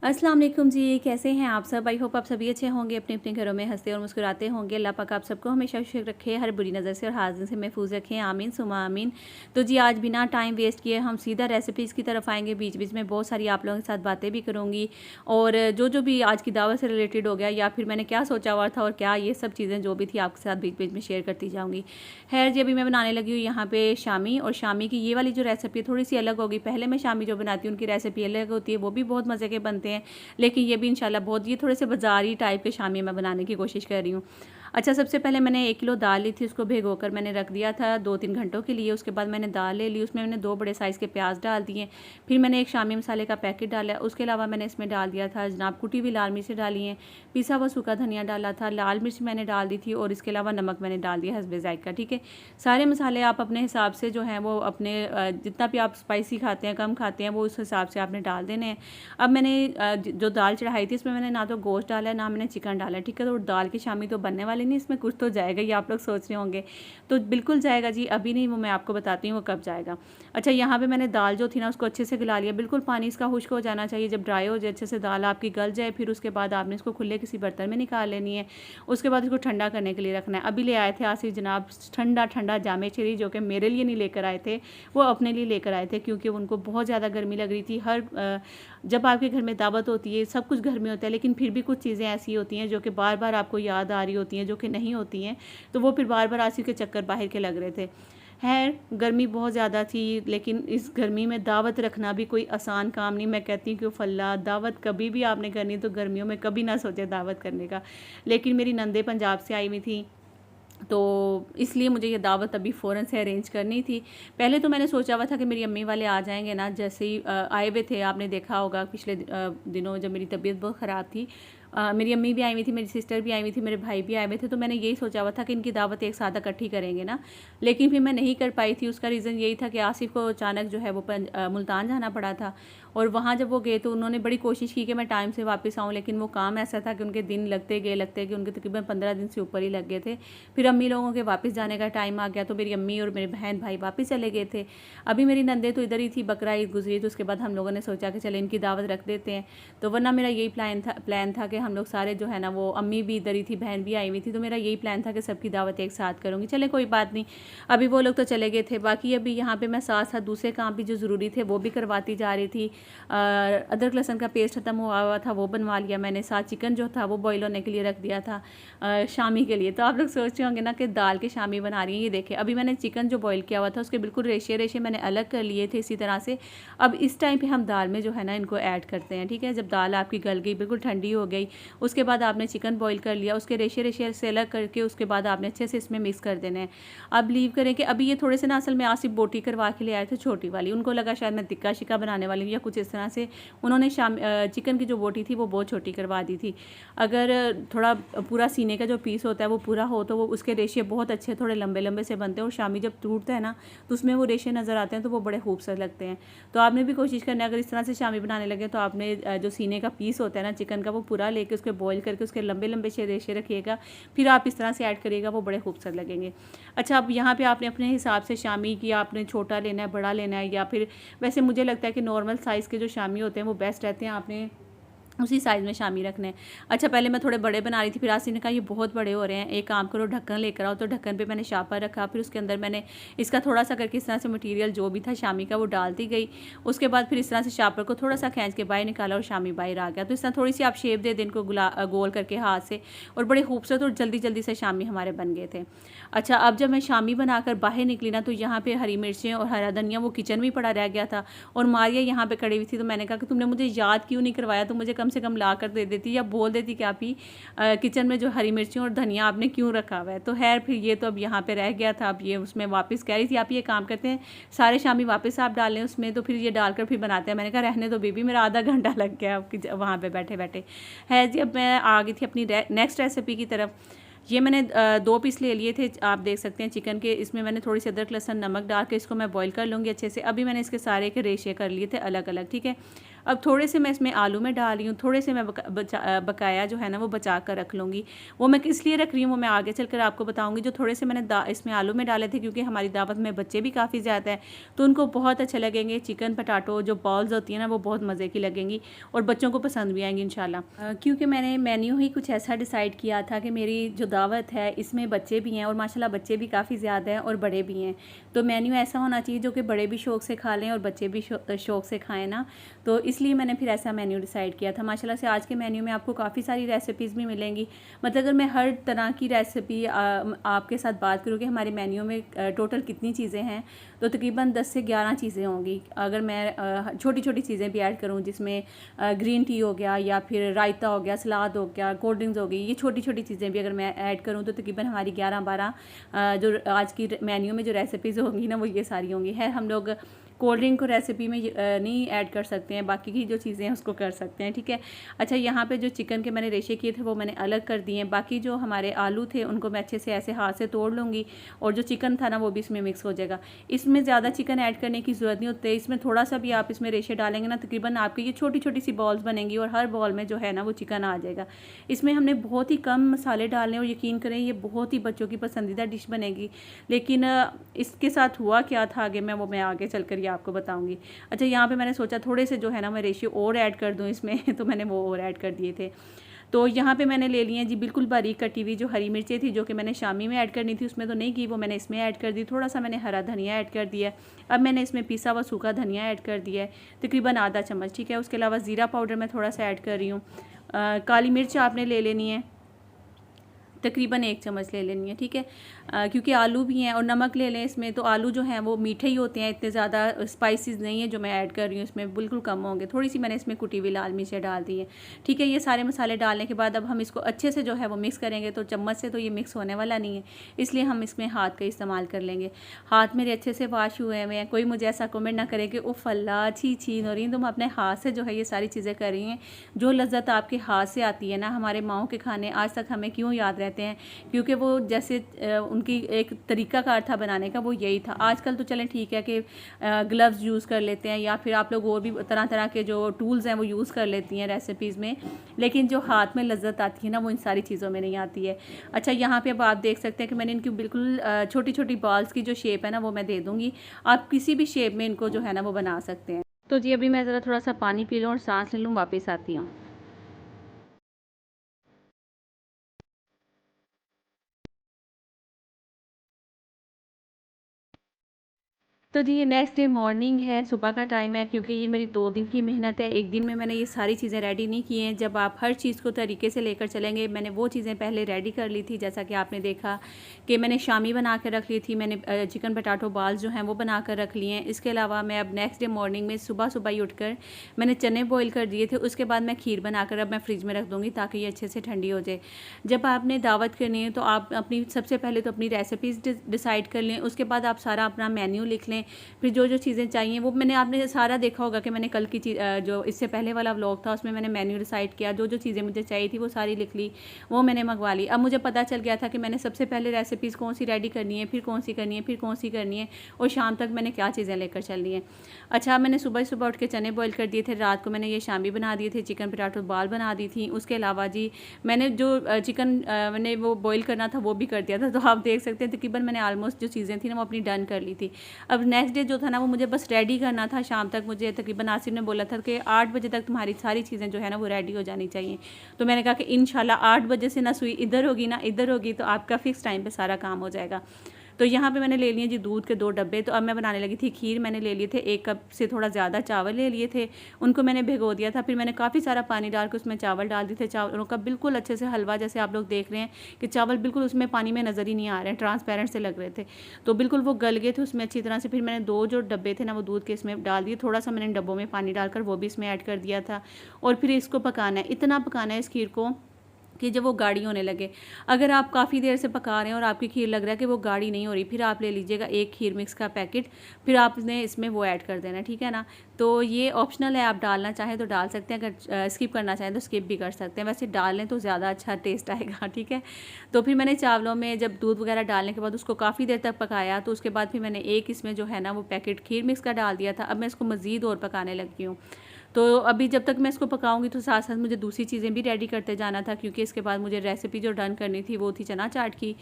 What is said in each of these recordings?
अस्सलाम वालेकुम जी, कैसे हैं आप सब। आई होप आप सभी अच्छे होंगे, अपने अपने घरों में हंसते और मुस्कुराते होंगे। अल्लाह पाक आप सबको हमेशा खुश रखे, हर बुरी नज़र से और हाजिर से महफूज रखें, आमीन सुमा आमीन। तो जी आज बिना टाइम वेस्ट किए हम सीधा रेसिपीज़ की तरफ आएंगे। बीच बीच में बहुत सारी आप लोगों के साथ बातें भी करूँगी और जो भी आज की दावत से रिलेटेड हो गया या फिर मैंने क्या सोचा हुआ था और क्या ये सब चीज़ें जो भी थी आपके साथ बीच बीच में शेयर करती जाऊँगी। खैर जी अभी मैं बनाने लगी हूँ यहाँ पे शामी, और शामी की ये वाली जो रेसिपी है थोड़ी सी अलग होगी। पहले मैं शामी जो बनाती हूँ उनकी रेसिपी अलग होती है, वो भी बहुत मज़े के बनते हैं, लेकिन ये भी इंशाल्लाह बहुत ये थोड़े से बाज़ारी टाइप के शामी मैं बनाने की कोशिश कर रही हूँ। अच्छा, सबसे पहले मैंने 1 किलो दाल ली थी, उसको भिगोकर मैंने रख दिया था 2-3 घंटों के लिए। उसके बाद मैंने दाल ले ली, उसमें मैंने 2 बड़े साइज़ के प्याज डाल दिए। फिर मैंने एक शामी मसाले का पैकेट डाला। उसके अलावा मैंने इसमें डाल दिया था जनाब कुटी हुई लाल मिर्च डाली हैं, पिसा हुआ सूखा धनिया डाला था, लाल मिर्च मैंने डाल दी थी और इसके अलावा नमक मैंने डाल दिया हस्बे ज़ायक़ा। ठीक है, सारे मसाले आप अपने हिसाब से जो हैं वो अपने जितना भी आप स्पाइसी खाते हैं, कम खाते हैं, वो उस हिसाब से आपने डाल देने हैं। अब मैंने जो दाल चढ़ाई थी इसमें मैंने ना तो गोश्त डाला है ना मैंने चिकन डाला है। ठीक है, तो दाल की शामी तो बनने वाली नहीं, इसमें कुछ तो जाएगा, ये आप लोग सोच रहे होंगे। तो बिल्कुल जाएगा जी, अभी नहीं, वो मैं आपको बताती हूँ वो कब जाएगा। अच्छा, यहाँ पे मैंने दाल जो थी ना उसको अच्छे से गला लिया। बिल्कुल पानी इसका खुश्क हो जाना चाहिए, जब ड्राई हो जाए अच्छे से दाल आपकी गल जाए, फिर उसके बाद आपने इसको खुले किसी बर्तन में निकाल लेनी है। उसके बाद इसको ठंडा करने के लिए रखना है। अभी ले आए थे आसिफ जनाब ठंडा ठंडा जामे चेरी, जो कि मेरे लिए नहीं लेकर आए थे, वो अपने लिए लेकर आए थे, क्योंकि उनको बहुत ज़्यादा गर्मी लग रही थी। जब आपके घर में दावत होती है सब कुछ घर में होता है, लेकिन फिर भी कुछ चीज़ें ऐसी होती हैं जो कि बार बार आपको याद आ रही होती हैं, जो कि नहीं होती हैं, तो वो फिर बार बार आसिफ के चक्कर बाहर के लग रहे थे। खैर गर्मी बहुत ज़्यादा थी, लेकिन इस गर्मी में दावत रखना भी कोई आसान काम नहीं। मैं कहती हूँ कि फल्ला दावत कभी भी आपने करनी तो गर्मियों में कभी ना सोचे दावत करने का। लेकिन मेरी नंदे पंजाब से आई हुई थी, तो इसलिए मुझे ये दावत अभी फ़ौरन से अरेंज करनी थी। पहले तो मैंने सोचा हुआ था कि मेरी अम्मी वाले आ जाएंगे ना, जैसे ही आए हुए थे, आपने देखा होगा पिछले दिनों जब मेरी तबीयत बहुत ख़राब थी। मेरी अम्मी भी आई हुई थी, मेरी सिस्टर भी आई हुई थी, मेरे भाई भी आए हुए थे, तो मैंने यही सोचा हुआ था कि इनकी दावत एक साथ इकट्ठी करेंगे ना, लेकिन फिर मैं नहीं कर पाई थी। उसका रीज़न यही था कि आसिफ को अचानक जो है वो मुल्तान जाना पड़ा था, और वहाँ जब वो गए तो उन्होंने बड़ी कोशिश की कि मैं टाइम से वापस आऊँ, लेकिन वो काम ऐसा था कि उनके दिन लगते गए उनके तकरीबन 15 दिन से ऊपर ही लग गए थे। फिर अम्मी लोगों के वापस जाने का टाइम आ गया, तो मेरी अम्मी और मेरे बहन भाई वापस चले गए थे। अभी मेरी नंदे तो इधर ही थी, बकरा ईद गुजरी, तो उसके बाद हम लोगों ने सोचा कि चले इनकी दावत रख देते हैं। तो वरना मेरा यही प्लान था कि हम लोग सारे जो है ना, वो अम्मी भी इधर ही थी, बहन भी आई हुई थी, तो मेरा यही प्लान था कि सबकी दावत एक साथ करूँगी। चले कोई बात नहीं, अभी वो लोग तो चले गए थे। बाकी अभी यहाँ पर मैं साथ साथ दूसरे काम भी जो ज़रूरी थे वो भी करवाती जा रही थी। अदरक लहसुन का पेस्ट ख़त्म हुआ था, वो बनवा लिया मैंने। साथ चिकन जो था वो बॉईल होने के लिए रख दिया था शामी के लिए। तो आप लोग सोच रहे होंगे ना कि दाल के शामी बना रही है। ये देखें, अभी मैंने चिकन जो बॉईल किया हुआ था उसके बिल्कुल रेशे रेशे मैंने अलग कर लिए थे इसी तरह से। अब इस टाइम पे हम दाल में जो है ना इनको ऐड करते हैं। ठीक है, जब दाल आपकी गल गई, बिल्कुल ठंडी हो गई, उसके बाद आपने चिकन बॉईल कर लिया, उसके रेशे रेशे से अलग करके उसके बाद आपने अच्छे से इसमें मिक्स कर देना है। अब लीव करें कि अभी ये थोड़े से ना, असल में आसिफ बोटी करवा के ले आए थे छोटी वाली, उनको लगा शायद मैं टिक्का शिक्का बनाने वाली हूँ या कुछ इस तरह से। उन्होंने चिकन की जो बोटी थी वो बहुत छोटी करवा दी थी। अगर थोड़ा पूरा सीने का जो पीस होता है वो पूरा हो तो वो उसके रेशे बहुत अच्छे थोड़े लंबे लंबे से बनते हैं, और शामी जब टूटता है ना तो उसमें वो रेशे नज़र आते हैं, तो वो बड़े खूबसूरत लगते हैं। तो आपने भी कोशिश करना है, अगर इस तरह से शामी बनाने लगे तो आपने जो सीने का पीस होता है ना चिकन का, वो पूरा लेके उसके बॉईल करके उसके लंबे लंबे से रेशे रखिएगा, फिर आप इस तरह से ऐड करिएगा, वो बड़े खूबसूरत लगेंगे। अच्छा, अब यहाँ पे आपने अपने हिसाब से शामी की आपने छोटा लेना है, बड़ा लेना है, या फिर वैसे मुझे लगता है कि नॉर्मल साइज़ के जो शामी होते हैं वो बेस्ट रहते हैं, आपने उसी साइज़ में शामी रखने हैं। अच्छा, पहले मैं थोड़े बड़े बना रही थी, फिर आसिफ ने कहा ये बहुत बड़े हो रहे हैं, एक काम करो ढक्कन लेकर आओ, तो ढक्कन पे मैंने शापर रखा, फिर उसके अंदर मैंने इसका थोड़ा सा करके इस तरह से मटेरियल जो भी था शामी का वो डालती गई। उसके बाद फिर इस तरह से शापर को थोड़ा सा खींच के बाहर निकाला और शामी बाहर आ गया। तो इस तरह थोड़ी सी आप शेप दे दें इनको गोल करके हाथ से, और बड़े खूबसूरत और जल्दी जल्दी से शामी हमारे बन गए थे। अच्छा, अब जब मैं शामी बनाकर बाहर निकली ना, तो यहाँ पर हरी मिर्चें और हरा धनिया वो किचन में पड़ा रह गया था, और मारिया यहाँ पर खड़ी हुई थी। तो मैंने कहा कि तुमने मुझे याद क्यों नहीं करवाया, तो मुझे कम से कम ला कर देती या बोल देती कि आप ही किचन में जो हरी मिर्ची और धनिया आपने क्यों रखा हुआ है। तो खैर फिर ये तो अब यहाँ पे रह गया था। अब ये उसमें वापस कह रही थी आप ये काम करते हैं सारे शामी वापस आप डालें उसमें, तो फिर ये डालकर फिर बनाते हैं। मैंने कहा रहने दो बीबी, मेरा आधा घंटा लग गया वहाँ पे बैठे बैठे। है जी, अब मैं आ गई थी अपनी नेक्स्ट रेसिपी की तरफ। ये मैंने 2 पीस ले लिए थे, आप देख सकते हैं चिकन के। इसमें मैंने थोड़ी सी अदरक लहसुन नमक डाल के इसको मैं बॉईल कर लूँगी अच्छे से। अभी मैंने इसके सारे के रेशे कर लिए थे अलग अलग। ठीक है, अब थोड़े से मैं इसमें आलू में डाल रही हूँ, थोड़े से मैं बकाया जो है ना वो बचा कर रख लूँगी। वो मैं किस लिए रख रही हूँ वो मैं आगे चलकर आपको बताऊँगी। जो थोड़े से मैंने इसमें आलू में डाले थे, क्योंकि हमारी दावत में बच्चे भी काफ़ी ज़्यादा है तो उनको बहुत अच्छे लगेंगे। चिकन पटाटो जो बॉल्स होती हैं ना वो बहुत मज़े की लगेंगी और बच्चों को पसंद भी आएंगी इंशाल्लाह। क्योंकि मैंने मेन्यू ही कुछ ऐसा डिसाइड किया था कि मेरी जो दावत है इसमें बच्चे भी हैं और माशाल्लाह बच्चे भी काफ़ी ज़्यादा हैं और बड़े भी हैं। तो मेन्यू ऐसा होना चाहिए जो कि बड़े भी शौक़ से खा लें और बच्चे भी शौक़ से खाएँ ना। तो इसलिए मैंने फिर ऐसा मेन्यू डिसाइड किया था। माशाल्लाह से आज के मेन्यू में आपको काफ़ी सारी रेसिपीज़ भी मिलेंगी। मतलब अगर मैं हर तरह की रेसिपी आपके साथ बात करूँ कि हमारे मेन्यू में टोटल कितनी चीज़ें हैं, तो तकरीबन 10 से 11 चीज़ें होंगी। अगर मैं छोटी छोटी चीज़ें भी ऐड करूँ, जिसमें ग्रीन टी हो गया या फिर रायता हो गया, सलाद हो गया, कोल्ड ड्रिंक्स हो गई, ये छोटी छोटी चीज़ें भी अगर मैं ऐड करूँ तो तकरीबन हमारी 11-12 जो आज की मेन्यू में जो रेसिपीज़ होंगी ना वो ये सारी होंगी। है हम लोग कोल्ड ड्रिंक को रेसिपी में नहीं ऐड कर सकते हैं, बाकी की जो चीज़ें हैं उसको कर सकते हैं, ठीक है। अच्छा, यहाँ पे जो चिकन के मैंने रेशे किए थे वो मैंने अलग कर दिए हैं। बाकी जो हमारे आलू थे उनको मैं अच्छे से ऐसे हाथ से तोड़ लूँगी और जो चिकन था ना वो भी इसमें मिक्स हो जाएगा। इसमें ज़्यादा चिकन ऐड करने की ज़रूरत नहीं होती है। इसमें थोड़ा सा भी आप इसमें रेशे डालेंगे ना तकरीबन आपकी ये छोटी छोटी सी बॉल्स बनेंगी और हर बॉल में जो है ना वो चिकन आ जाएगा। इसमें हमने बहुत ही कम मसाले डालने और यकीन करें ये बहुत ही बच्चों की पसंदीदा डिश बनेगी। लेकिन इसके साथ हुआ क्या था आगे मैं आगे चल कर ये आपको बताऊँगी। अच्छा, यहाँ पे मैंने सोचा थोड़े से जो है ना मैं रेशियो और ऐड कर दूँ इसमें तो मैंने वो और ऐड कर दिए थे। तो यहाँ पे मैंने ले लिए हैं जी बिल्कुल बारीक कटी हुई जो हरी मिर्चें थी, जो कि मैंने शामी में ऐड करनी थी, उसमें तो नहीं की, वो मैंने इसमें ऐड कर दी। थोड़ा सा मैंने हरा धनिया ऐड कर दिया है। अब मैंने इसमें पिसा हुआ सूखा धनिया ऐड कर दिया है, तकरीबन आधा चम्मच, ठीक है। उसके अलावा ज़ीरा पाउडर मैं थोड़ा सा ऐड कर रही हूँ। काली मिर्च आपने ले लेनी है, तकरीबन 1 चम्मच ले लेनी है, ठीक है। क्योंकि आलू भी हैं और नमक ले लें इसमें, तो आलू जो हैं वो मीठे ही होते हैं, इतने ज़्यादा स्पाइसेस नहीं है जो मैं ऐड कर रही हूँ इसमें, बिल्कुल कम होंगे। थोड़ी सी मैंने इसमें कुटी हुई लाल मिर्चें डाल दी है, ठीक है। ये सारे मसाले डालने के बाद अब हम इसको अच्छे से जो है वो मिक्स करेंगे। तो चम्मच से तो ये मिक्स होने वाला नहीं है, इसलिए हम इसमें हाथ का इस्तेमाल कर लेंगे। हाथ मेरे अच्छे से वॉश हुए हुए हैं, कोई मुझे ऐसा कमेंट ना करे कि उफ़ अल्लाह छी छी नौरीन तुम अपने हाथ से जो है ये सारी चीज़ें कर रही हैं। जो लज्जत आपके हाथ से आती है ना, हमारे माओं के खाने आज तक हमें क्यों याद रहते हैं, क्योंकि वो जैसे उनकी एक तरीका कार था बनाने का, वो यही था। आजकल तो चलें ठीक है कि ग्लव्स यूज़ कर लेते हैं या फिर आप लोग और भी तरह तरह के जो टूल्स हैं वो यूज़ कर लेती हैं रेसिपीज़ में, लेकिन जो हाथ में लज्जत आती है ना वो इन सारी चीज़ों में नहीं आती है। अच्छा, यहाँ पे अब आप देख सकते हैं कि मैंने इनकी बिल्कुल छोटी छोटी बॉल्स की जो शेप है ना वो मैं दे दूँगी। आप किसी भी शेप में इनको जो है ना वो बना सकते हैं। तो जी अभी मैं ज़रा थोड़ा सा पानी पी लूँ और सांस ले लूँ, वापस आती हूँ। तो जी ये नेक्स्ट डे मॉर्निंग है, सुबह का टाइम है, क्योंकि ये मेरी 2 दिन की मेहनत है। एक दिन में मैंने ये सारी चीज़ें रेडी नहीं की हैं। जब आप हर चीज़ को तरीके से लेकर चलेंगे, मैंने वो चीज़ें पहले रेडी कर ली थी, जैसा कि आपने देखा कि मैंने शामी बना कर रख ली थी, मैंने चिकन पटाटो बाल्स जो हैं वो बना कर रख लिए हैं। इसके अलावा मैं अब नेक्स्ट डे मॉर्निंग में सुबह सुबह ही उठकर मैंने चने बॉयल कर दिए थे। उसके बाद मैं खीर बनाकर अब मैं फ्रिज में रख दूँगी ताकि ये अच्छे से ठंडी हो जाए। जब आपने दावत करनी है तो आप अपनी सबसे पहले तो अपनी रेसिपीज़ डिसाइड कर लें, उसके बाद आप सारा अपना मेन्यू लिख लें। फिर जो जो चीज़ें चाहिए वो मैंने आपने सारा देखा होगा कि मैंने कल की जो इससे पहले वाला व्लॉग था उसमें मैंने मेन्यू डिसाइड किया, जो जो चीज़ें मुझे चाहिए थी वो सारी लिख ली, वो मैंने मंगवा ली। अब मुझे पता चल गया था कि मैंने सबसे पहले रेसिपीज़ कौन सी रेडी करनी है, फिर कौन सी करनी है, फिर कौन सी करनी है और शाम तक मैंने क्या चीज़ें लेकर चलनी है। अच्छा, मैंने सुबह सुबह उठ के चने बॉयल कर दिए थे, रात को मैंने ये शामी बना दिए थे, चिकन पटाटो बाल बना दी थी। उसके अलावा जी मैंने जो चिकन मैंने वो बॉयल करना था वो भी कर दिया था। तो आप देख सकते हैं तकरीबन मैंने ऑलमोस्ट जो चीज़ें थी ना वो अपनी डन कर ली थी। अब नेक्स्ट डे जो था ना वो मुझे बस रेडी करना था। शाम तक मुझे तकरीबन आसिफ ने बोला था कि 8 बजे तक तुम्हारी सारी चीज़ें जो है ना वो रेडी हो जानी चाहिए। तो मैंने कहा कि इंशाल्लाह 8 बजे से ना सुई इधर होगी ना इधर होगी, तो आपका फ़िक्स टाइम पे सारा काम हो जाएगा। तो यहाँ पे मैंने ले लिए जी दूध के 2 डब्बे। तो अब मैं बनाने लगी थी खीर। मैंने ले लिए थे 1 कप से थोड़ा ज़्यादा चावल ले लिए थे, उनको मैंने भिगो दिया था। फिर मैंने काफ़ी सारा पानी डाल के उसमें चावल डाल दिए थे। चावलों का बिल्कुल अच्छे से हलवा, जैसे आप लोग देख रहे हैं कि चावल बिल्कुल उसमें पानी में नज़र ही नहीं आ रहे हैं, ट्रांसपेरेंट से लग रहे थे। तो बिल्कुल वो गल गए थे उसमें अच्छी तरह से। फिर मैंने 2 जो डब्बे थे ना वो दूध के इसमें डाल दिए। थोड़ा सा मैंने डब्बों में पानी डालकर वो भी इसमें ऐड कर दिया था और फिर इसको पकाना है। इतना पकाना है इस खीर को कि जब वो गाढ़ी होने लगे। अगर आप काफ़ी देर से पका रहे हैं और आपकी खीर लग रहा है कि वो गाढ़ी नहीं हो रही, फिर आप ले लीजिएगा 1 खीर मिक्स का पैकेट, फिर आपने इसमें वो ऐड कर देना, ठीक है ना। तो ये ऑप्शनल है, आप डालना चाहें तो डाल सकते हैं, अगर स्किप करना चाहें तो स्किप भी कर सकते हैं। वैसे डाल लें तो ज़्यादा अच्छा टेस्ट आएगा, ठीक है। तो फिर मैंने चावलों में जब दूध वगैरह डालने के बाद उसको काफ़ी देर तक पकाया, तो उसके बाद फिर मैंने 1 इसमें जो है ना वो पैकेट खीर मिक्स का डाल दिया था। अब मैं इसको मज़ीद और पकाने लगी हूँ। तो अभी जब तक मैं इसको पकाऊंगी तो साथ साथ मुझे दूसरी चीज़ें भी रेडी करते जाना था, क्योंकि इसके बाद मुझे रेसिपी जो डन करनी थी वो थी चना चाट की।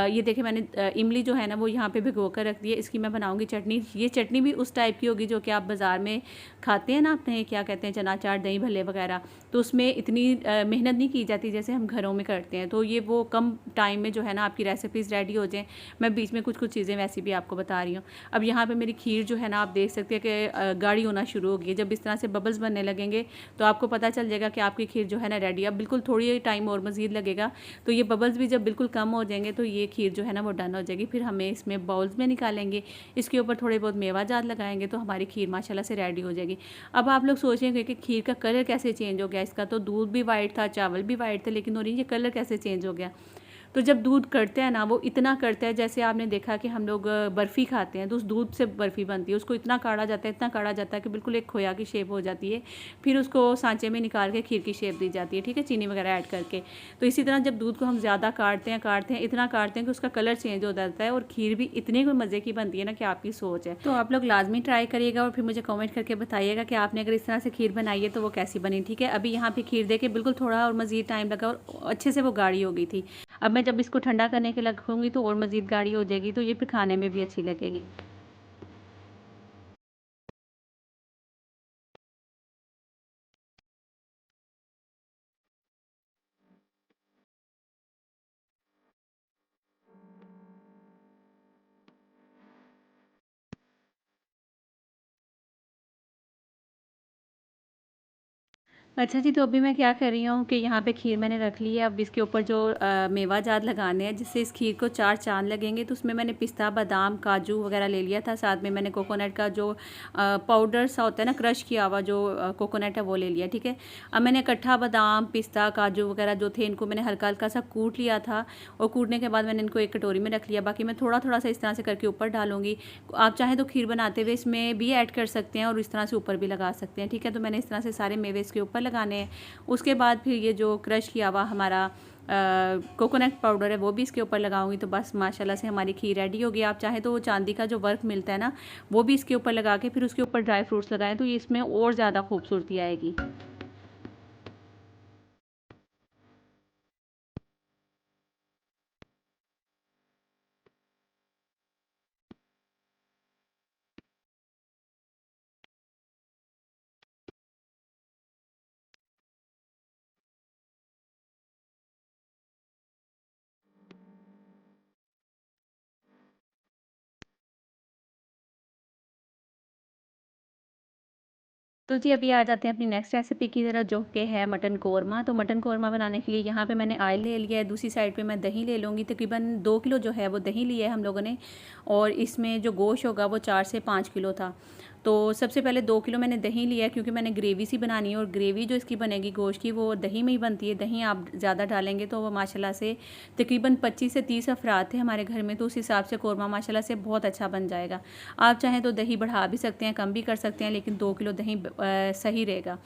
ये देखिए मैंने इमली जो है ना वो यहाँ पे भिगो कर रख दी है। इसकी मैं बनाऊंगी चटनी। ये चटनी भी उस टाइप की होगी जो कि आप बाज़ार में खाते हैं ना, अपने क्या कहते हैं चना चाट दही भल्ले वगैरह, तो उसमें इतनी मेहनत नहीं की जाती जैसे हम घरों में करते हैं। तो ये वो कम टाइम में जो है ना आपकी रेसिपीज़ रेडी हो जाएँ। मैं बीच में कुछ कुछ चीज़ें वैसी भी आपको बता रही हूँ। अब यहाँ पे मेरी खीर जो है ना आप देख सकते हैं कि गाढ़ी होना शुरू हो गई है। जब इस तरह से बबल्स बनने लगेंगे तो आपको पता चल जाएगा कि आपकी खीर जो है ना रेडी। अब बिल्कुल थोड़ी टाइम और मज़ीद लगेगा, तो ये बबल्स भी जब बिल्कुल कम हो जाएंगे तो ये खीर जो है ना वो डन हो जाएगी। फिर हमें इसमें बाउल्स में निकालेंगे, इसके ऊपर थोड़े बहुत मेवा जात लगाएंगे तो हमारी खीर माशाल्लाह से रेडी हो जाएगी। अब आप लोग सोचेंगे कि खीर का कलर कैसे चेंज हो गया इसका, तो दूध भी वाइट था, चावल भी वाइट थे, लेकिन और ये कलर कैसे चेंज हो गया। तो जब दूध कड़ते हैं ना वो इतना कड़ता है, जैसे आपने देखा कि हम लोग बर्फ़ी खाते हैं तो उस दूध से बर्फ़ी बनती है, उसको इतना काढ़ा जाता है, इतना काढ़ा जाता है कि बिल्कुल एक खोया की शेप हो जाती है। फिर उसको सांचे में निकाल के खीर की शेप दी जाती है, ठीक है, चीनी वगैरह ऐड करके। तो इसी तरह जब दूध को हम ज़्यादा काटते हैं, इतना काटते हैं कि उसका कलर चेंज हो जाता है, और खीर भी इतनी कोई मज़े की बनती है ना कि आपकी सोच है। तो आप लोग लाजमी ट्राई करिएगा और फिर मुझे कमेंट करके बताइएगा कि आपने अगर इस तरह से खीर बनाई है तो वो कैसी बनी, ठीक है। अभी यहाँ पे खीर दे के बिल्कुल थोड़ा और मज़ीद टाइम लगा और अच्छे से वो गाढ़ी हो गई थी। अब मैं जब इसको ठंडा करने के रखूँगी तो और मज़ीद गाढ़ी हो जाएगी, तो ये फिर खाने में भी अच्छी लगेगी। अच्छा जी, तो अभी मैं क्या कर रही हूँ कि यहाँ पे खीर मैंने रख ली है। अब इसके ऊपर जो मेवा जात लगाने हैं जिससे इस खीर को चार चाँद लगेंगे, तो उसमें मैंने पिस्ता, बादाम, काजू वगैरह ले लिया था। साथ में मैंने कोकोनट का जो पाउडर सा होता है ना, क्रश किया हुआ जो कोकोनट है वो ले लिया, ठीक है। अब मैंने इकट्ठा बादाम, पिस्ता, काजू वगैरह जो थे इनको मैंने हल्का हल्का सा कूट लिया था, और कूटने के बाद मैंने इनको एक कटोरी में रख लिया। बाकी मैं थोड़ा थोड़ा सा इस तरह से करके ऊपर डालूंगी। आप चाहें तो खीर बनाते हुए इसमें भी ऐड कर सकते हैं और इस तरह से ऊपर भी लगा सकते हैं, ठीक है। तो मैंने इस तरह से सारे मेवे इसके ऊपर लगाने हैं। उसके बाद फिर ये जो क्रश किया हुआ हमारा कोकोनट पाउडर है वो भी इसके ऊपर लगाऊंगी, तो बस माशाल्लाह से हमारी खीर रेडी होगी। आप चाहें तो वो चांदी का जो वर्क मिलता है ना वो भी इसके ऊपर लगा के फिर उसके ऊपर ड्राई फ्रूट्स लगाएं, तो ये इसमें और ज़्यादा खूबसूरती आएगी। तो जी अभी आ जाते हैं अपनी नेक्स्ट रेसिपी की तरफ, जो कि है मटन कोरमा। तो मटन कोरमा बनाने के लिए यहाँ पे मैंने ऑयल ले लिया है, दूसरी साइड पे मैं दही ले लूँगी। तकरीबन 2 किलो जो है वो दही लिया है हम लोगों ने, और इसमें जो गोश्त होगा वो 4 से 5 किलो था। तो सबसे पहले 2 किलो मैंने दही लिया है, क्योंकि मैंने ग्रेवी सी बनानी है, और ग्रेवी जो इसकी बनेगी गोश्त की वो दही में ही बनती है। दही आप ज़्यादा डालेंगे तो वो माशाल्लाह से तकरीबन 25 से 30 अफराद थे हमारे घर में, तो उस हिसाब से कोरमा माशाल्लाह से बहुत अच्छा बन जाएगा। आप चाहें तो दही बढ़ा भी सकते हैं, कम भी कर सकते हैं, लेकिन 2 किलो दही सही रहेगा।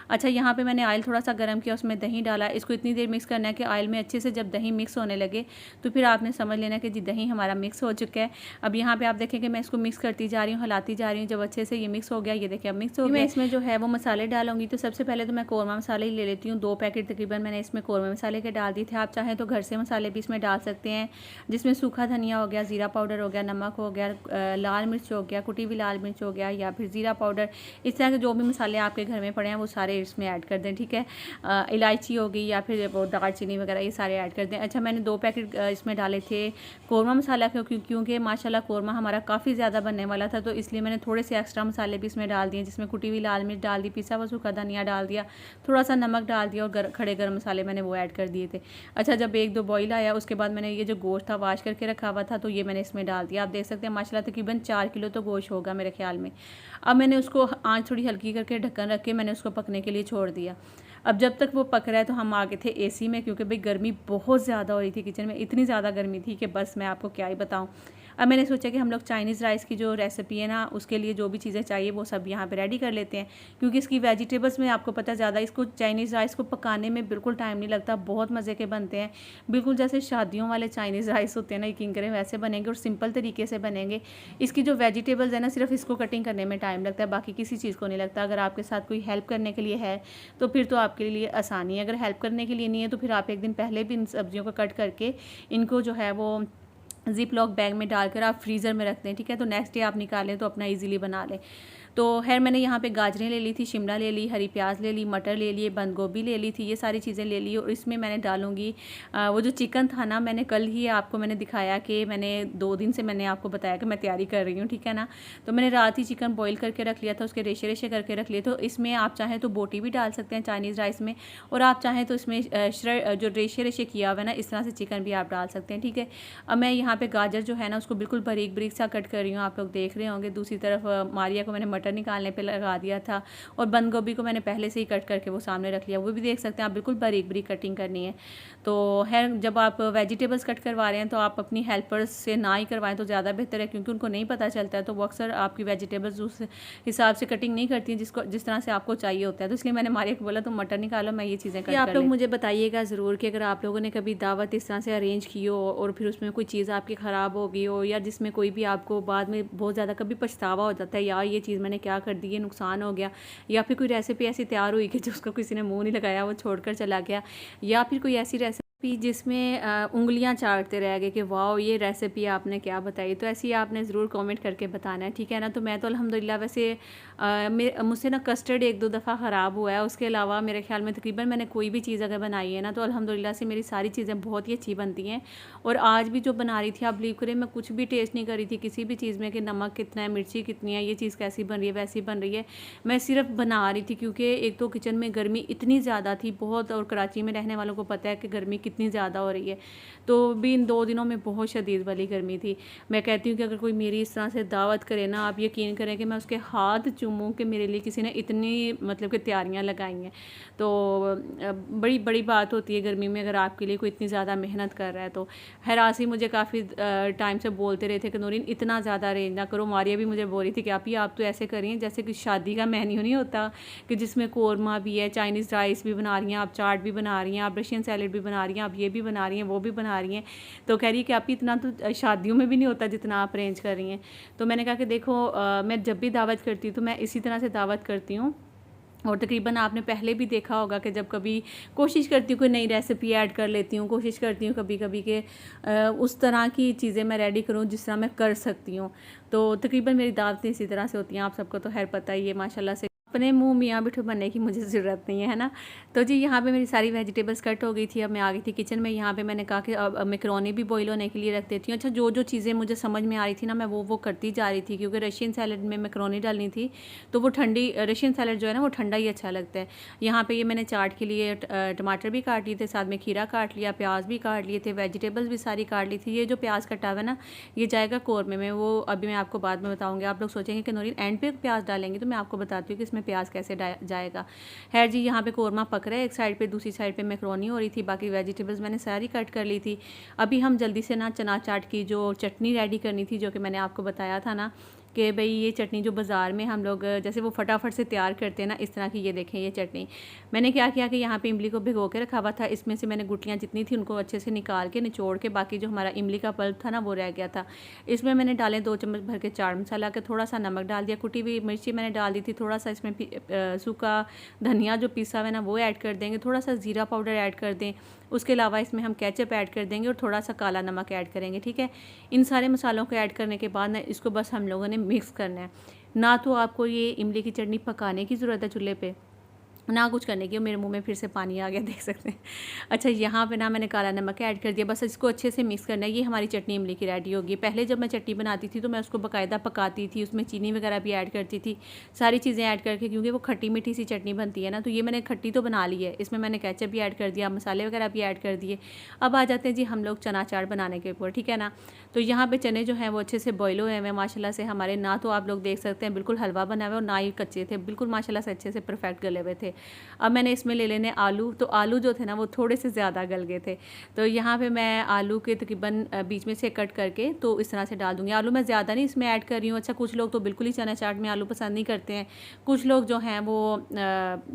अच्छा, यहाँ पे मैंने ऑयल थोड़ा सा गर्म किया, उसमें दही डाला। इसको इतनी देर मिक्स करना है कि ऑयल में अच्छे से जब दही मिक्स होने लगे तो फिर आपने समझ लेना कि जी दही हमारा मिक्स हो चुका है। अब यहाँ पे आप देखें कि मैं इसको मिक्स करती जा रही हूँ, हिलाती जा रही हूँ। जब अच्छे से ये मिक्स हो गया, ये देखिए अब मिक्स हो गया। मैं इसमें जो है वो मसाले डालूंगी। तो सबसे पहले तो मैं कौरमा मसाले ही ले लेती हूँ, 2 पैकेट तकरीबन मैंने इसमें कौरमा मसाले के डाल दिए थे। आप चाहें तो घर से मसाले भी इसमें डाल सकते हैं, जिसमें सूखा धनिया हो गया, ज़ीरा पाउडर हो गया, नमक हो गया, लाल मिर्च हो गया, कुटी हुई लाल मिर्च हो गया, या फिर ज़ीरा पाउडर। इस तरह के जो भी मसाले आपके घर में पड़े हैं वो सारे इसमें ऐड कर दें, ठीक है। इलायची हो गई या फिर वो दालचीनी वगैरह, ये सारे ऐड कर दें। अच्छा, मैंने 2 पैकेट इसमें डाले थे कौरमा मसाला, क्योंकि माशाल्लाह कौरमा हमारा काफ़ी ज़्यादा बनने वाला था, तो इसलिए मैंने थोड़े से एक्स्ट्रा मसाले भी इसमें डाल दिए, जिसमें कुटी हुई लाल मिर्च डाल दी, पिसा हुआ सूखा धनिया डाल दिया, थोड़ा सा नमक डाल दिया, और खड़े गर्म मसाले मैंने वो ऐड कर दिए थे। अच्छा, जब 1-2 बॉईल आया उसके बाद मैंने ये जो गोश्त था वाश करके रखा हुआ था, तो ये मैंने इसमें डाल दिया। आप देख सकते हैं माशाल्लाह तकरीबन 4 किलो तो गोश्त होगा मेरे ख्याल में। अब मैंने उसको आँच थोड़ी हल्की करके ढक्कन रख के मैंने उसको पकने के लिए छोड़ दिया। अब जब तक वो पक रहा है तो हम आ गए थे एसी में, क्योंकि भाई गर्मी बहुत ज़्यादा हो रही थी किचन में, इतनी ज़्यादा गर्मी थी कि बस मैं आपको क्या ही बताऊँ। अब मैंने सोचा कि हम लोग चाइनीज़ राइस की जो रेसिपी है ना, उसके लिए जो भी चीज़ें चाहिए वो सब यहाँ पे रेडी कर लेते हैं, क्योंकि इसकी वेजिटेबल्स में आपको पता ज़्यादा, इसको चाइनीज़ राइस को पकाने में बिल्कुल टाइम नहीं लगता, बहुत मज़े के बनते हैं, बिल्कुल जैसे शादियों वाले चाइनीज़ राइस होते हैं ना, यकीन करें वैसे बनेंगे और सिंपल तरीके से बनेंगे। इसकी जो वेजिटेबल्स है ना, सिर्फ इसको कटिंग करने में टाइम लगता है, बाकी किसी चीज़ को नहीं लगता। अगर आपके साथ कोई हेल्प करने के लिए है तो फिर तो आपके लिए आसानी है, अगर हेल्प करने के लिए नहीं है तो फिर आप एक दिन पहले भी इन सब्जियों को कट करके इनको जो है वो जिप लॉक बैग में डालकर आप फ्रीज़र में रख दें, ठीक है, तो नेक्स्ट डे आप निकालें तो अपना इजीली बना लें। तो खैर मैंने यहाँ पे गाजरें ले ली थी, शिमला ले ली, हरी प्याज ले ली, मटर ले लिए, बंद गोभी ले ली थी, ये सारी चीज़ें ले ली। और इसमें मैंने डालूंगी वो जो चिकन था ना, मैंने कल ही आपको मैंने दिखाया कि मैंने 2 दिन से मैंने आपको बताया कि मैं तैयारी कर रही हूँ, ठीक है ना। तो मैंने रात ही चिकन बॉईल करके रख लिया था, उसके रेशे रेशे करके रख लिए। तो इसमें आप चाहें तो बोटी भी डाल सकते हैं चाइनीज़ राइस में, और आप चाहें तो इसमें जो रेशे रेशे किया हुआ है ना, इस तरह से चिकन भी आप डाल सकते हैं, ठीक है। अब मैं यहाँ पे गाजर जो है ना उसको बिल्कुल बारीक बारीक सा कट कर रही हूँ, आप लोग देख रहे होंगे। दूसरी तरफ मारिया को मैंने मटर निकालने पे लगा दिया था, और बंद गोभी को मैंने पहले से ही कट करके वो सामने रख लिया, वो भी देख सकते हैं आप, बिल्कुल बारीक बारीक कटिंग करनी है। तो है, जब आप वेजिटेबल्स कट करवा रहे हैं तो आप अपनी हेल्पर्स से ना ही करवाएं तो ज़्यादा बेहतर है, क्योंकि उनको नहीं पता चलता है, तो वो अक्सर आपकी वेजिटेबल्स उस हिसाब से कटिंग नहीं करती हैं जिस तरह से आपको चाहिए होता है। तो इसलिए मैंने मारिया को बोला तुम मटर निकालो, मैं ये चीज़ें कर आप लोग मुझे बताइएगा ज़रूर कि अगर आप लोगों ने कभी दावत इस तरह से अरेंज की हो और फिर उसमें कोई चीज़ आपकी ख़राब हो गई हो, या जिसमें कोई भी आपको बाद में बहुत ज़्यादा कभी पछतावा हो जाता है, यार ये चीज़ मैंने क्या कर दी, ये नुकसान हो गया, या फिर कोई रेसिपी ऐसी तैयार हुई कि जिसको किसी ने मुंह नहीं लगाया, वो छोड़कर चला गया, या फिर कोई ऐसी रेसिपी जिसमें उंगलियां चाटते रह गए कि वाह ये रेसिपी आपने क्या बताई, तो ऐसी आपने ज़रूर कमेंट करके बताना है, ठीक है ना। तो मैं तो अल्हम्दुलिल्लाह वैसे मुझसे ना कस्टर्ड 1-2 दफ़ा ख़राब हुआ है, उसके अलावा मेरे ख्याल में तकरीबन मैंने कोई भी चीज़ अगर बनाई है ना तो अल्हम्दुलिल्लाह से मेरी सारी चीज़ें बहुत ही अच्छी बनती हैं। और आज भी जो बना रही थी, आप बिलीव करें, मैं कुछ भी टेस्ट नहीं कर रही थी किसी भी चीज़ में कि नमक कितना है, मिर्ची कितनी है, ये चीज़ कैसी बन रही है, वैसी बन रही है। मैं सिर्फ बना रही थी, क्योंकि एक तो किचन में गर्मी इतनी ज़्यादा थी बहुत, और कराची में रहने वालों को पता है कि गर्मी कितनी ज़्यादा हो रही है। तो भी इन 2 दिनों में बहुत शदीद वाली गर्मी थी। मैं कहती हूँ कि अगर कोई मेरी इस तरह से दावत करे ना, आप यकीन करें कि मैं उसके हाथ चूमूँ कि मेरे लिए किसी ने इतनी मतलब कि तैयारियाँ लगाई हैं। तो बड़ी बड़ी बात होती है गर्मी में अगर आपके लिए कोई इतनी ज़्यादा मेहनत कर रहा है। तो हरासी मुझे काफ़ी टाइम से बोलते रहे थे कि नूरीन इतना ज़्यादा अरेंज ना करो। मारिया भी मुझे बोल रही थी कि आप तो ऐसे करिए जैसे कि शादी का मेन्यू नहीं होता कि जिसमें कोरमा भी है, चाइनीज़ राइस भी बना रही हैं आप, चाट भी बना रही हैं आप, रशियन सैलेड भी बना रही हैं आप, ये भी बना रही हैं, वो भी बना रही हैं। तो कह रही है कि आप इतना तो शादियों में भी नहीं होता जितना आप अरेंज कर रही हैं। तो मैंने कहा कि देखो मैं जब भी दावत करती हूँ तो मैं इसी तरह से दावत करती हूँ। और तकरीबन आपने पहले भी देखा होगा कि जब कभी कोशिश करती हूँ कोई नई रेसिपी ऐड कर लेती हूँ, कोशिश करती हूँ कभी कभी कि उस तरह की चीज़ें मैं रेडी करूँ जिस तरह मैं कर सकती हूँ। तो तकरीबन मेरी दावतें इसी तरह से होती हैं, आप सबको तो खैर पता ही है माशाल्लाह से। अपने मुंह मियाँ बिठू बनने की मुझे ज़रूरत नहीं है ना। तो जी यहाँ पे मेरी सारी वेजिटेबल्स कट हो गई थी। अब मैं आ गई थी किचन में। यहाँ पे मैंने कहा कि अब मैकरोनी भी बॉईल होने के लिए रख देती हूँ। अच्छा, जो जो चीज़ें मुझे समझ में आ रही थी ना मैं वो करती जा रही थी, क्योंकि रशियन सैलड में मैकरोनी डालनी थी तो वो ठंडी, रशियन सैलड जो है ना वो ठंडा ही अच्छा लगता है। यहाँ पर ये मैंने चाट के लिए टमाटर भी काट लिए थे, साथ में खीरा काट लिया, प्याज भी काट लिए थे, वेजिटेबल्स भी सारी काट ली थी। ये जो प्याज कटा हुआ है ना ये जाएगा कौरमे में, वो अभी मैं आपको बाद में बताऊँगी। आप लोग सोचेंगे कि नूरीन एंड पे प्याज डालेंगे, तो मैं आपको बताती हूँ कि इसमें प्याज कैसे जाएगा। खैर जी यहाँ पे कोरमा पक रहा है एक साइड पे, दूसरी साइड पे मैकरोनी हो रही थी, बाकी वेजिटेबल्स मैंने सारी कट कर ली थी। अभी हम जल्दी से ना चना चाट की जो चटनी रेडी करनी थी, जो कि मैंने आपको बताया था ना कि भाई ये चटनी जो बाज़ार में हम लोग जैसे वो फटाफट से तैयार करते हैं ना, इस तरह की ये देखें ये चटनी। मैंने क्या किया कि यहाँ पे इमली को भिगो के रखा हुआ था, इसमें से मैंने गुठलियाँ जितनी थी उनको अच्छे से निकाल के निचोड़ के, बाकी जो हमारा इमली का पल्प था ना वो रह गया था। इसमें मैंने डाले 2 चम्मच भर के चाट मसाला के, थोड़ा सा नमक डाल दिया, कुटी हुई मिर्ची मैंने डाल दी थी, थोड़ा सा इसमें सूखा धनिया जो पिसा हुआ है ना वो ऐड कर देंगे, थोड़ा सा ज़ीरा पाउडर ऐड कर दें, उसके अलावा इसमें हम केचप ऐड कर देंगे और थोड़ा सा काला नमक ऐड करेंगे, ठीक है। इन सारे मसालों को ऐड करने के बाद ना इसको बस हम लोगों ने मिक्स करना है। ना तो आपको ये इमली की चटनी पकाने की ज़रूरत है चूल्हे पे, ना कुछ करने की। मेरे मुंह में फिर से पानी आ गया, देख सकते हैं। अच्छा, यहाँ पे ना मैंने काला नमक ऐड कर दिया, बस इसको अच्छे से मिक्स करना है। ये हमारी चटनी इमली की रेडी होगी। पहले जब मैं चटनी बनाती थी तो मैं उसको बाकायदा पकाती थी, उसमें चीनी वगैरह भी ऐड करती थी, सारी चीज़ें ऐड करके, क्योंकि वो खट्टी मीठी सी चटनी बनती है ना। तो ये मैंने खट्टी तो बना ली है, इसमें मैंने केचप भी ऐड कर दिया, मसाले वगैरह भी ऐड कर दिए। अब आ जाते हैं जी हम लोग चना चाट बनाने के ऊपर, ठीक है ना। तो यहाँ पे चने जो हैं वो अच्छे से बॉयल हुए हैं माशाल्लाह से हमारे, ना तो आप लोग देख सकते हैं बिल्कुल हलवा बना हुआ है और ना ही कच्चे थे, बिल्कुल माशाल्लाह से अच्छे से परफेक्ट गले हुए थे। अब मैंने इसमें ले लेने आलू। तो आलू जो थे ना वो थोड़े से ज़्यादा गल गए थे, तो यहाँ पे मैं आलू के तकरीबन बीच में से कट करके तो इस तरह से डाल दूँगी। आलू मैं ज़्यादा नहीं इसमें ऐड कर रही हूँ। अच्छा, कुछ लोग तो बिल्कुल ही चना चाट में आलू पसंद नहीं करते हैं, कुछ लोग जो हैं वो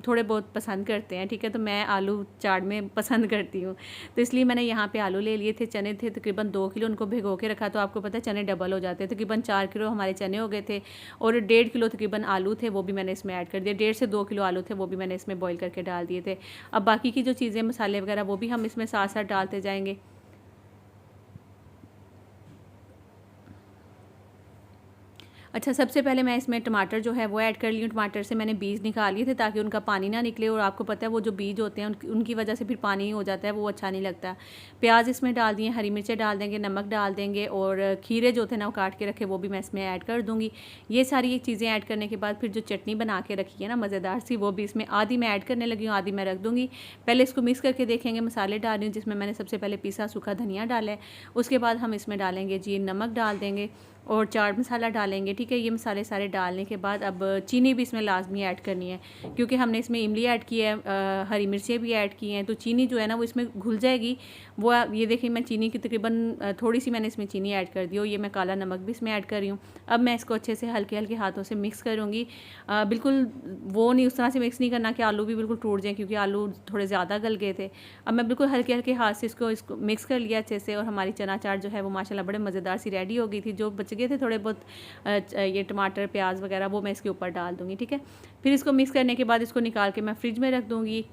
थोड़े बहुत पसंद करते हैं, ठीक है। तो मैं आलू चाट में पसंद करती हूँ, तो इसलिए मैंने यहाँ पे आलू ले लिए थे। चने थे तकरीबन 2 किलो, उनको भिगो के रखा। तो आपको पता है चने डबल हो जाते हैं, तकरीबन 4 किलो हमारे चने हो गए थे और 1.5 किलो तकरीबन आलू थे, वो भी मैंने इसमें ऐड कर दिए। 1.5 से 2 किलो आलू थे, वो भी मैंने इसमें बॉईल करके डाल दिए थे। अब बाकी की जो चीज़ें मसाले वगैरह वो भी हम इसमें साथ साथ डालते जाएंगे। अच्छा, सबसे पहले मैं इसमें टमाटर जो है वो ऐड कर ली हूँ। टमाटर से मैंने बीज निकाल लिए थे ताकि उनका पानी ना निकले, और आपको पता है वो जो बीज होते हैं उनकी वजह से फिर पानी हो जाता है, वो अच्छा नहीं लगता। प्याज इसमें डाल दिए, हरी मिर्चें डाल देंगे, नमक डाल देंगे, और खीरे जो थे ना वो काट के रखे वो भी मैं इसमें ऐड कर दूँगी। ये सारी चीज़ें ऐड करने के बाद फिर जो चटनी बना के रखी है ना मज़ेदार सी, वो भी इसमें आधी मैं ऐड करने लगी हूँ, आधी मैं रख दूँगी। पहले इसको मिक्स करके देखेंगे। मसाले डाल रही हूँ, जिसमें मैंने सबसे पहले पिसा सूखा धनिया डाला है। उसके बाद हम इसमें डालेंगे जी नमक डाल देंगे और चाट मसाला डालेंगे, ठीक है। ये मसाले सारे डालने के बाद अब चीनी भी इसमें लाजमी ऐड करनी है, क्योंकि हमने इसमें इमली ऐड की है, हरी मिर्चें भी ऐड की हैं, तो चीनी जो है ना वो इसमें घुल जाएगी। वो ये देखिए मैं चीनी की तकरीबन थोड़ी सी मैंने इसमें चीनी ऐड कर दी, और ये मैं काला नमक भी इसमें ऐड कर रही हूँ। अब मैं इसको अच्छे से हल्के हल्के हाथों से मिक्स करूँगी। बिल्कुल वो नहीं, उस तरह से मिक्स नहीं करना कि आलू भी बिल्कुल टूट जाएँ, क्योंकि आलू थोड़े ज़्यादा गल गए थे। अब मैं बिल्कुल हल्के हल्के हाथ से इसको मिक्स कर लिया अच्छे से, और हमारी चना चाट जो है वो माशाल्लाह बड़े मज़ेदार सी रेडी हो गई थी। जो बच गए थे थोड़े बहुत ये टमाटर प्याज वगैरह, वो मैं इसके ऊपर डाल दूँगी, ठीक है। फिर इसको मिक्स करने के बाद इसको निकाल के मैं फ्रिज में रख दूँगी।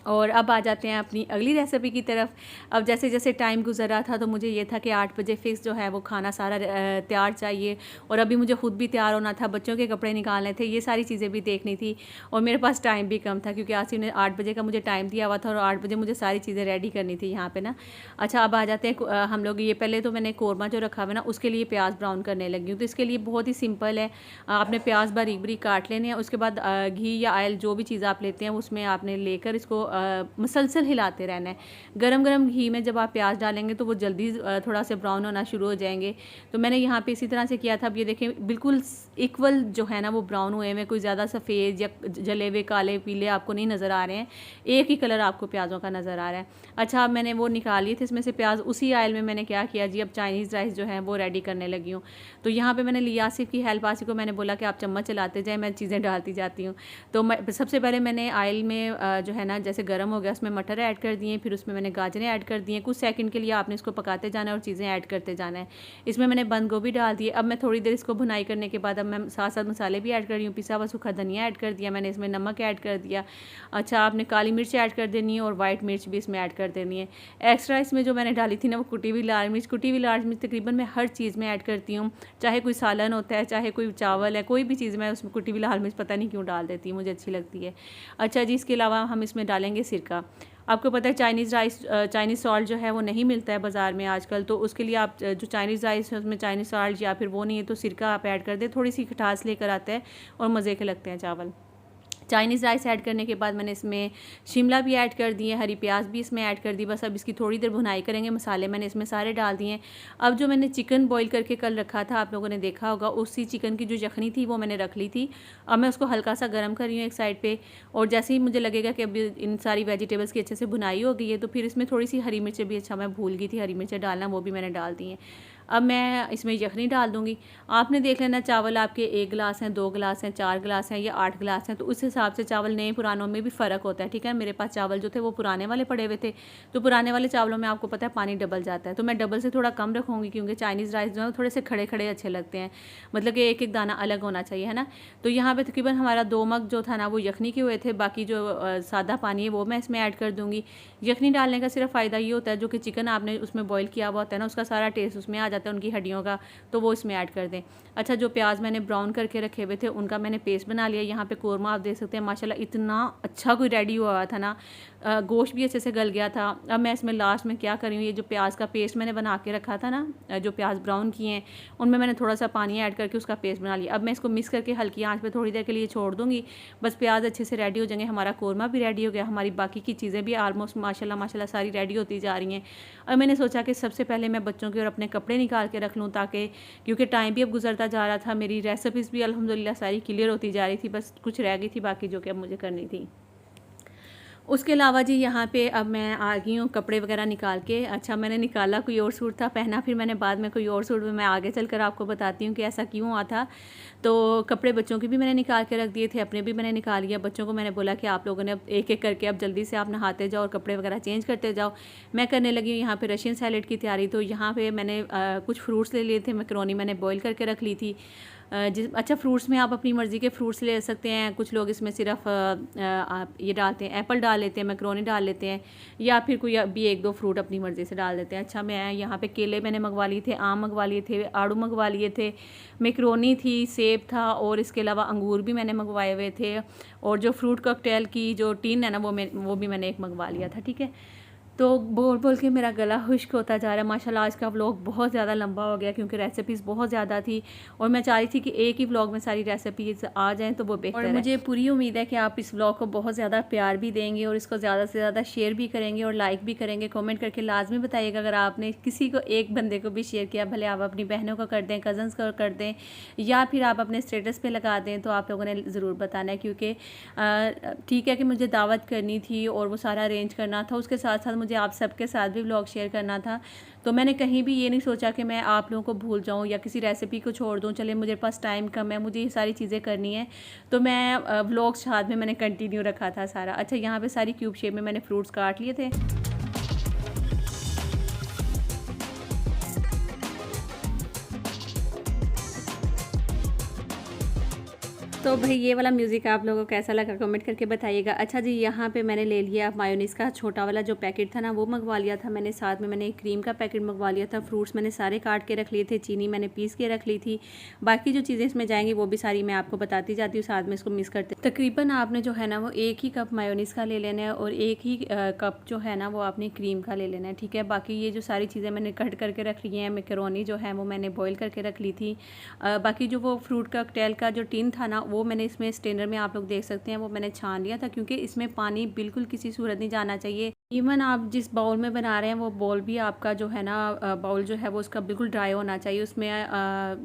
और अब आ जाते हैं अपनी अगली रेसिपी की तरफ। अब जैसे जैसे टाइम गुजर रहा था तो मुझे ये था कि 8 बजे फिक्स जो है वो खाना सारा तैयार चाहिए, और अभी मुझे ख़ुद भी तैयार होना था, बच्चों के कपड़े निकालने थे, ये सारी चीज़ें भी देखनी थी, और मेरे पास टाइम भी कम था, क्योंकि आसिफ ने 8 बजे का मुझे टाइम दिया हुआ था, और 8 बजे मुझे सारी चीज़ें रेडी करनी थी यहाँ पर ना। अच्छा, अब आ जाते हैं हम लोग, ये पहले तो मैंने कौरमा जो रखा हुआ ना उसके लिए प्याज ब्राउन करने लगी हूँ। तो इसके लिए बहुत ही सिंपल है, आपने प्याज बारीक बारीक काट लेने हैं। उसके बाद घी या ऑयल जो भी चीज़ आप लेते हैं उसमें आपने लेकर इसको मसलसल हिलाते रहना है। गरम गरम घी में जब आप प्याज डालेंगे तो वो जल्दी थोड़ा से ब्राउन होना शुरू हो जाएंगे। तो मैंने यहाँ पे इसी तरह से किया था। अब ये देखें बिल्कुल इक्वल जो है ना वो ब्राउन हुए हैं, कोई ज़्यादा सफ़ेद या जले हुए काले पीले आपको नहीं नज़र आ रहे हैं, एक ही कलर आपको प्याज़ों का नज़र आ रहा है। अच्छा, अब मैंने वो निकाल लिए थे इसमें से प्याज। उसी ऑयल में मैंने क्या किया जी, अब चाइनीज़ राइस जो है वो रेडी करने लगी हूँ। तो यहाँ पर मैंने लिया आसिफ की हेल्प, आसिफ को मैंने बोला कि आप चम्मच चलाते जाए, मैं चीज़ें डालती जाती हूँ। तो मैं सबसे पहले मैंने ऑयल में जो है ना जैसे गर्म हो गया उसमें मटर ऐड कर दिए, फिर उसमें मैंने गाजरें ऐड कर दी हैं। कुछ सेकंड के लिए आपने इसको पकाते जाना है और चीज़ें ऐड करते जाना है। इसमें मैंने बंद गोभी डाल दिए। अब मैं थोड़ी देर इसको भुनाई करने के बाद अब मैं साथ साथ मसाले भी ऐड कर रही हूँ। पिसा हुआ सूखा धनिया ऐड कर दिया मैंने, इसमें नमक ऐड कर दिया। अच्छा, आपने काली मिर्च ऐड कर देनी है और वाइट मिर्च भी इसमें ऐड कर देनी है। एक्स्ट्रा इसमें जो मैंने डाली थी ना वो कुटी हुई लाल मिर्च। कुटी हुई लाल मिर्च तकरीबन मैं हर चीज़ में ऐड करती हूँ, चाहे कोई सालन होता है, चाहे कोई चावल है, कोई भी चीज़ मैं उसमें कुटी हुई लाल मिर्च पता नहीं क्यों डाल देती हूँ, मुझे अच्छी लगती है। अच्छा जी, इसके अलावा हम इसमें डालेंगे सिरका। आपको पता है चाइनीज़ राइस, चाइनीज़ सॉल्ट जो है वो नहीं मिलता है बाज़ार में आजकल, तो उसके लिए आप जो चाइनीज़ राइस है उसमें चाइनीज़ सॉल्ट या फिर वो नहीं है तो सिरका आप ऐड कर दें, थोड़ी सी खटास लेकर आता है और मज़े के लगते हैं चावल। चाइनीज़ राइस ऐड करने के बाद मैंने इसमें शिमला भी ऐड कर दी है, हरी प्याज भी इसमें ऐड कर दी। बस अब इसकी थोड़ी देर भुनाई करेंगे। मसाले मैंने इसमें सारे डाल दिए हैं। अब जो मैंने चिकन बॉईल करके कल रखा था, आप लोगों ने देखा होगा, उसी चिकन की जो यखनी थी वो मैंने रख ली थी। अब मैं उसको हल्का सा गर्म कर रही हूँ एक साइड पे, और जैसे ही मुझे लगेगा कि अब इन सारी वेजिटेबल्स की अच्छे से भुनाई हो गई है तो फिर इसमें थोड़ी सी हरी मिर्चें भी, अच्छा मैं भूल गई थी हरी मिर्चें डालना, वो भी मैंने डाल दी हैं। अब मैं इसमें यखनी डाल दूँगी। आपने देख लेना चावल आपके 1 गिलास हैं, 2 गिलास हैं, 4 गिलास हैं या 8 गिलास हैं, तो उस हिसाब से चावल नए पुरानों में भी फ़र्क होता है, ठीक है। मेरे पास चावल जो थे वो पुराने वाले पड़े हुए थे, तो पुराने वाले चावलों में आपको पता है पानी डबल जाता है, तो मैं डबल से थोड़ा कम रखूँगी, क्योंकि चाइनीज़ राइस जो है थोड़े से खड़े खड़े अच्छे लगते हैं, मतलब कि एक एक दाना अलग होना चाहिए, है ना। तो यहाँ पर तकरीबन हमारा 2 मग जो था ना वो यखनी के हुए थे, बाकी जो सादा पानी है वो मैं इसमें ऐड कर दूँगी। यखनी डालने का सिर्फ फ़ायदा ये होता है जो कि चिकन आपने उसमें बॉईल किया हुआ होता है ना, उसका सारा टेस्ट उसमें आ जाता है, उनकी हड्डियों का, तो वो इसमें ऐड कर दें। अच्छा, जो प्याज मैंने ब्राउन करके रखे हुए थे उनका मैंने पेस्ट बना लिया। यहाँ पे कौरमा आप देख सकते हैं माशाल्लाह इतना अच्छा कोई रेडी हुआ था ना, गोश्त भी अच्छे से गल गया था। अब मैं इसमें लास्ट में क्या कर रही हूँ, ये जो प्याज का पेस्ट मैंने बना के रखा था ना, जो प्याज ब्राउन किए हैं उनमें मैंने थोड़ा सा पानी ऐड करके उसका पेस्ट बना लिया। अब मैं इसको मिक्स करके हल्की आंच पे थोड़ी देर के लिए छोड़ दूँगी। बस प्याज अच्छे से रेडी हो जाएंगे, हमारा कौरमा भी रेडी हो गया, हमारी बाकी की चीज़ें भी आलमोस्ट माशाल्लाह माशाल्लाह सारी रेडी होती जा रही हैं। अब मैंने सोचा कि सबसे पहले मैं बच्चों के और अपने कपड़े निकाल के रख लूँ, ताकि क्योंकि टाइम भी अब गुजरता जा रहा था, मेरी रेसिपीज़ भी अल्हम्दुलिल्लाह सारी क्लियर होती जा रही थी, बस कुछ रह गई थी बाकी जो कि अब मुझे करनी थी। उसके अलावा जी यहाँ पे अब मैं आ गई हूँ कपड़े वगैरह निकाल के। अच्छा, मैंने निकाला कोई और सूट था, पहना फिर मैंने बाद में कोई और सूट, में मैं आगे चलकर आपको बताती हूँ कि ऐसा क्यों हुआ था। तो कपड़े बच्चों के भी मैंने निकाल के रख दिए थे, अपने भी मैंने निकाल लिया। बच्चों को मैंने बोला कि आप लोगों ने अब एक एक करके अब जल्दी से आप नहाते जाओ और कपड़े वगैरह चेंज करते जाओ। मैं करने लगी हूँ यहाँ पर रशियन सैलेड की तैयारी। तो यहाँ पर मैंने कुछ फ्रूट्स ले लिए थे, मैकरोनी मैंने बॉयल करके रख ली थी। अच्छा, फ्रूट्स में आप अपनी मर्ज़ी के फ्रूट्स ले सकते हैं। कुछ लोग इसमें सिर्फ आप ये डालते हैं, एप्पल डाल लेते हैं, मैकरोनी डाल लेते हैं, या फिर कोई भी एक दो फ्रूट अपनी मर्ज़ी से डाल देते हैं। अच्छा, मैं यहाँ पे केले मैंने मंगवा लिए थे, आम मंगवा लिए थे, आड़ू मंगवा लिए थे, मैकरोनी थी, सेब था, और इसके अलावा अंगूर भी मैंने मंगवाए हुए थे। और जो फ्रूट कॉकटेल की जो टीन है ना, वो भी मैंने एक मंगवा लिया था। ठीक है, तो बोल बोल के मेरा गला खुश्क होता जा रहा है। माशाल्लाह आज का व्लॉग बहुत ज़्यादा लंबा हो गया, क्योंकि रेसिपीज़ बहुत ज़्यादा थी और मैं चाह रही थी कि एक ही व्लॉग में सारी रेसिपीज़ आ जाएं तो वो बेहतर है। और मुझे पूरी उम्मीद है कि आप इस व्लॉग को बहुत ज़्यादा प्यार भी देंगे और इसको ज़्यादा से ज़्यादा शेयर भी करेंगे और लाइक भी करेंगे। कमेंट करके लाजमी बताइएगा अगर आपने किसी को, एक बंदे को भी शेयर किया, भले आप अपनी बहनों को कर दें, कज़न्स को कर दें, या फिर आप अपने स्टेटस पर लगा दें, तो आप लोगों ने ज़रूर बताना है। क्योंकि ठीक है कि मुझे दावत करनी थी और वो सारा अरेंज करना था, उसके साथ साथ मुझे आप सबके साथ भी व्लॉग शेयर करना था। तो मैंने कहीं भी ये नहीं सोचा कि मैं आप लोगों को भूल जाऊं या किसी रेसिपी को छोड़ दूं। चले, मुझे पास टाइम कम है, मुझे ये सारी चीज़ें करनी है, तो मैं व्लॉग साथ में मैंने कंटिन्यू रखा था सारा। अच्छा, यहाँ पे सारी क्यूब शेप में मैंने फ्रूट्स काट लिए थे। तो भाई ये वाला म्यूज़िक आप लोगों को कैसा लगा कमेंट करके बताइएगा। अच्छा जी, यहाँ पे मैंने ले लिया मायोनीज़ का छोटा वाला जो पैकेट था ना, वो मंगवा लिया था मैंने। साथ में मैंने क्रीम का पैकेट मंगवा लिया था। फ्रूट्स मैंने सारे काट के रख लिए थे, चीनी मैंने पीस के रख ली थी। बाकी जो चीज़ें इसमें जाएंगी वो भी सारी मैं आपको बताती जाती हूँ, साथ में इसको मिक्स करते। तकरीबन आपने जो है ना वो एक ही कप मायोनीज़ का ले लेना है और एक ही कप जो है ना वो आपने क्रीम का ले लेना है। ठीक है, बाकी ये जो सारी चीज़ें मैंने कट करके रख ली हैं, मैकरोनी जो है वो मैंने बॉयल करके रख ली थी। बाकी जो वो फ्रूट कॉकटेल का जो टिन था ना, वो मैंने इसमें स्ट्रेनर में आप लोग देख सकते हैं वो मैंने छान लिया था, क्योंकि इसमें पानी बिल्कुल किसी सूरत नहीं जाना चाहिए। इवन आप जिस बाउल में बना रहे हैं वो बाउल भी आपका जो है ना बाउल जो है वो उसका बिल्कुल ड्राई होना चाहिए, उसमें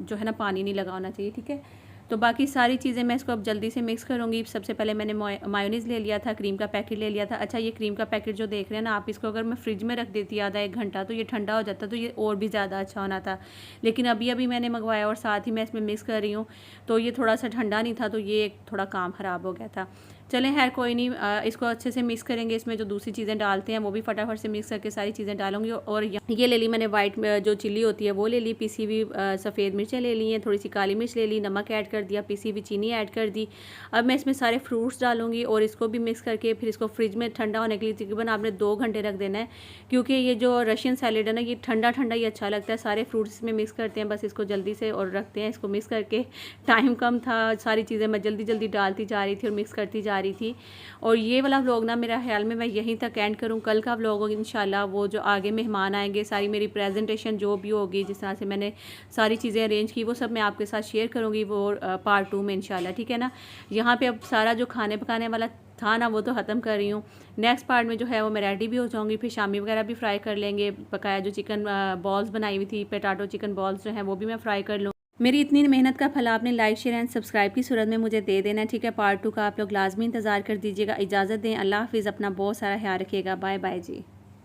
जो है ना पानी नहीं लगा होना चाहिए। ठीक है, तो बाकी सारी चीज़ें मैं इसको अब जल्दी से मिक्स करूँगी। सबसे पहले मैंने मायोनीज़ ले लिया था, क्रीम का पैकेट ले लिया था। अच्छा, ये क्रीम का पैकेट जो देख रहे हैं ना आप, इसको अगर मैं फ्रिज में रख देती आधा एक घंटा तो ये ठंडा हो जाता, तो ये और भी ज़्यादा अच्छा होना था। लेकिन अभी अभी मैंने मंगवाया और साथ ही मैं इसमें मिक्स कर रही हूँ, तो ये थोड़ा सा ठंडा नहीं था, तो ये थोड़ा काम ख़राब हो गया था। चलें, खैर कोई नहीं, इसको अच्छे से मिक्स करेंगे। इसमें जो दूसरी चीज़ें डालते हैं वो भी फटाफट से मिक्स करके सारी चीज़ें डालूंगी। और ये ले ली मैंने वाइट जो चिल्ली होती है वो ले ली, पिसी हुई सफ़ेद मिर्चें ले ली हैं, थोड़ी सी काली मिर्च ले ली, नमक ऐड कर दिया, पिसी हुई चीनी ऐड कर दी। अब मैं इसमें सारे फ्रूट्स डालूंगी और इसको भी मिक्स करके फिर इसको फ्रिज में ठंडा होने के लिए तकरीबन आपने 2 घंटे रख देना है, क्योंकि ये जो रशियन सैलेड है ना, ये ठंडा ठंडा ही अच्छा लगता है। सारे फ्रूट्स इसमें मिक्स करते हैं, बस इसको जल्दी से और रखते हैं। इसको मिक्स करके टाइम कम था, सारी चीज़ें मैं जल्दी जल्दी डालती जा रही थी और मिक्स करती जा रही थी। और ये वाला व्लॉग ना मेरा ख्याल में मैं यहीं तक एंड करूँ। कल का व्लॉग होगा इंशाल्लाह, वो जो आगे मेहमान आएंगे, सारी मेरी प्रेजेंटेशन जो भी होगी, जिस तरह से मैंने सारी चीज़ें अरेंज की, वो सब मैं आपके साथ शेयर करूँगी वो पार्ट 2 में इंशाल्लाह। ठीक है ना, यहाँ पे अब सारा जो खाने पकाने वाला था ना वो तो ख़त्म कर रही हूँ। नेक्स्ट पार्ट में जो है वो मैं रेडी भी हो जाऊँगी, फिर शामी वगैरह भी फ्राई कर लेंगे। बकाया जो चिकन बॉल्स बनाई हुई थी, पोटैटो चिकन बॉल्स जो हैं वो भी मैं फ्राई कर लूँ। मेरी इतनी मेहनत का फल आपने लाइक शेयर एंड सब्सक्राइब की सूरत में मुझे दे देना। ठीक है, पार्ट 2 का आप लोग लाजमी इंतज़ार कर दीजिएगा। इजाज़त दें, अल्लाह हाफिज़, अपना बहुत सारा ख्याल रखिएगा। बाय बाय जी।